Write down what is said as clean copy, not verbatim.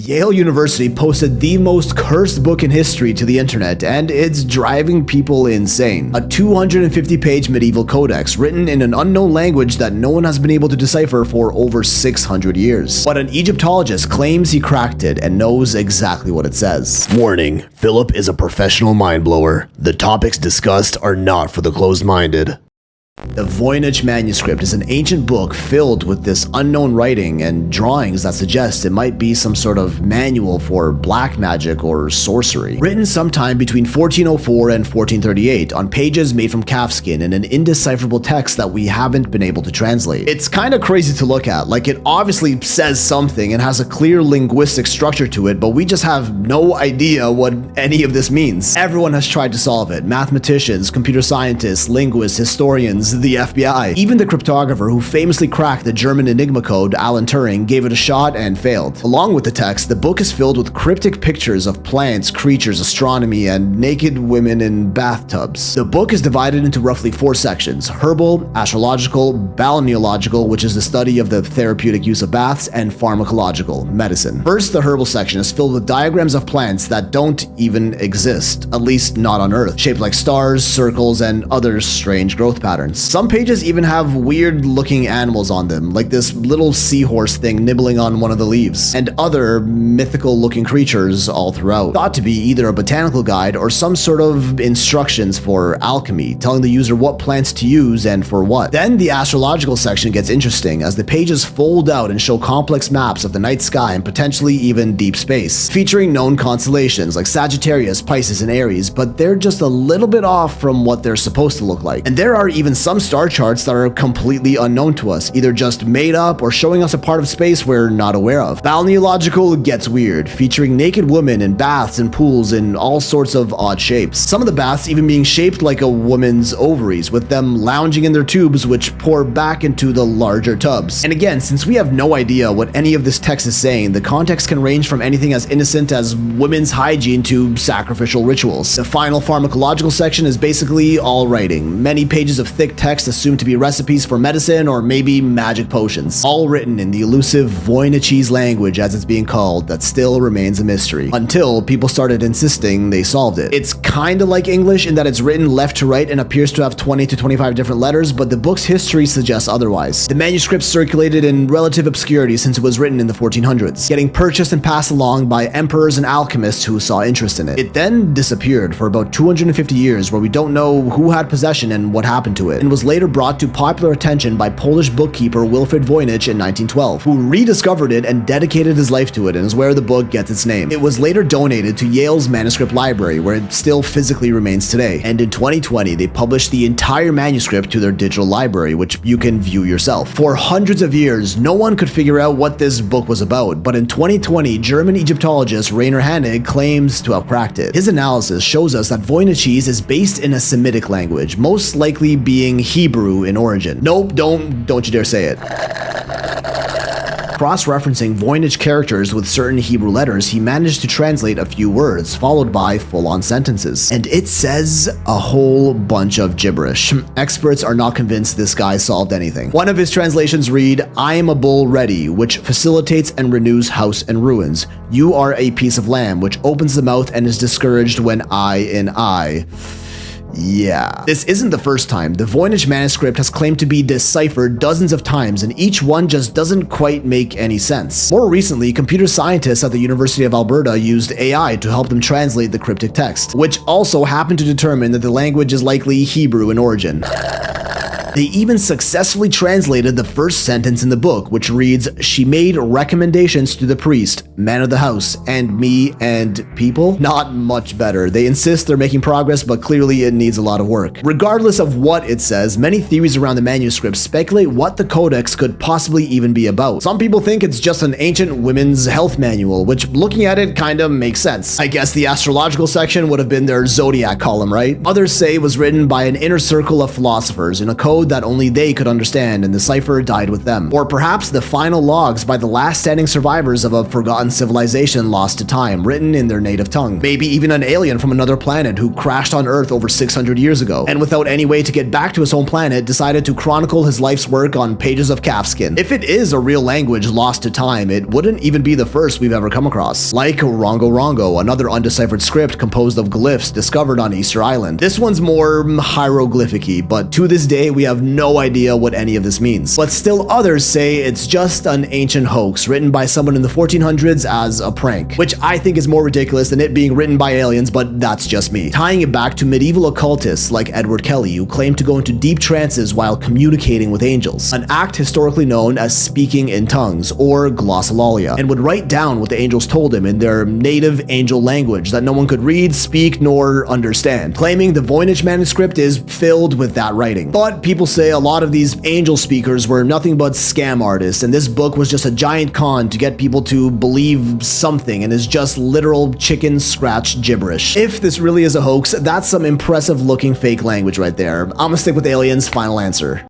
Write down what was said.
Yale University posted the most cursed book in history to the internet, and it's driving people insane. A 250-page medieval codex written in an unknown language that no one has been able to decipher for over 600 years. But an Egyptologist claims he cracked it and knows exactly what it says. Warning, Philip is a professional mind blower. The topics discussed are not for the closed-minded. The Voynich Manuscript is an ancient book filled with this unknown writing and drawings that suggest it might be some sort of manual for black magic or sorcery. Written sometime between 1404 and 1438 on pages made from calfskin in an indecipherable text that we haven't been able to translate. It's kind of crazy to look at, like it obviously says something and has a clear linguistic structure to it, but we just have no idea what any of this means. Everyone has tried to solve it. Mathematicians, computer scientists, linguists, historians, the FBI. Even the cryptographer who famously cracked the German Enigma code, Alan Turing, gave it a shot and failed. Along with the text, the book is filled with cryptic pictures of plants, creatures, astronomy, and naked women in bathtubs. The book is divided into roughly 4 sections: herbal, astrological, balneological, which is the study of the therapeutic use of baths, and pharmacological, medicine. First, the herbal section is filled with diagrams of plants that don't even exist, at least not on Earth, shaped like stars, circles, and other strange growth patterns. Some pages even have weird-looking animals on them, like this little seahorse thing nibbling on one of the leaves, and other mythical-looking creatures all throughout, thought to be either a botanical guide or some sort of instructions for alchemy, telling the user what plants to use and for what. Then the astrological section gets interesting, as the pages fold out and show complex maps of the night sky and potentially even deep space, featuring known constellations like Sagittarius, Pisces, and Aries, but they're just a little bit off from what they're supposed to look like. And there are even some star charts that are completely unknown to us, either just made up or showing us a part of space we're not aware of. Balneological gets weird, featuring naked women in baths and pools in all sorts of odd shapes. Some of the baths even being shaped like a woman's ovaries, with them lounging in their tubes which pour back into the larger tubs. And again, since we have no idea what any of this text is saying, the context can range from anything as innocent as women's hygiene to sacrificial rituals. The final pharmacological section is basically all writing, many pages of thick text assumed to be recipes for medicine or maybe magic potions, all written in the elusive Voynichese language, as it's being called, that still remains a mystery, until people started insisting they solved it. It's kinda like English in that it's written left to right and appears to have 20 to 25 different letters, but the book's history suggests otherwise. The manuscript circulated in relative obscurity since it was written in the 1400s, getting purchased and passed along by emperors and alchemists who saw interest in it. It then disappeared for about 250 years, where we don't know who had possession and what happened to it, and was later brought to popular attention by Polish bookkeeper Wilfrid Voynich in 1912, who rediscovered it and dedicated his life to it, and is where the book gets its name. It was later donated to Yale's manuscript library, where it still physically remains today, and in 2020 they published the entire manuscript to their digital library, which you can view yourself. For hundreds of years, no one could figure out what this book was about, but in 2020, German Egyptologist Rainer Hannig claims to have cracked it. His analysis shows us that Voynichese is based in a Semitic language, most likely being Hebrew in origin. Nope, don't you dare say it. Cross-referencing Voynich characters with certain Hebrew letters, he managed to translate a few words, followed by full-on sentences. And it says a whole bunch of gibberish. Experts are not convinced this guy solved anything. One of his translations read, "I am a bull ready, which facilitates and renews house and ruins. You are a piece of lamb, which opens the mouth and is discouraged when I. Yeah. This isn't the first time. The Voynich Manuscript has claimed to be deciphered dozens of times, and each one just doesn't quite make any sense. More recently, computer scientists at the University of Alberta used AI to help them translate the cryptic text, which also happened to determine that the language is likely Hebrew in origin. They even successfully translated the first sentence in the book, which reads, "She made recommendations to the priest, man of the house, and me and people." Not much better. They insist they're making progress, but clearly it needs a lot of work. Regardless of what it says, many theories around the manuscript speculate what the codex could possibly even be about. Some people think it's just an ancient women's health manual, which looking at it kinda makes sense. I guess the astrological section would have been their zodiac column, right? Others say it was written by an inner circle of philosophers in a code code that only they could understand, and the cipher died with them. Or perhaps the final logs by the last standing survivors of a forgotten civilization lost to time, written in their native tongue. Maybe even an alien from another planet who crashed on Earth over 600 years ago, and without any way to get back to his home planet, decided to chronicle his life's work on pages of calfskin. If it is a real language lost to time, it wouldn't even be the first we've ever come across. Like Rongo Rongo, another undeciphered script composed of glyphs discovered on Easter Island. This one's more hieroglyphic-y, but to this day we have no idea what any of this means. But still others say it's just an ancient hoax written by someone in the 1400s as a prank, which I think is more ridiculous than it being written by aliens, but that's just me. Tying it back to medieval occultists like Edward Kelly, who claimed to go into deep trances while communicating with angels, an act historically known as speaking in tongues, or glossolalia, and would write down what the angels told him in their native angel language that no one could read, speak, nor understand, claiming the Voynich Manuscript is filled with that writing. But people say a lot of these angel speakers were nothing but scam artists, and this book was just a giant con to get people to believe something and is just literal chicken scratch gibberish. If this really is a hoax, that's some impressive looking fake language right there. I'm gonna stick with aliens, final answer.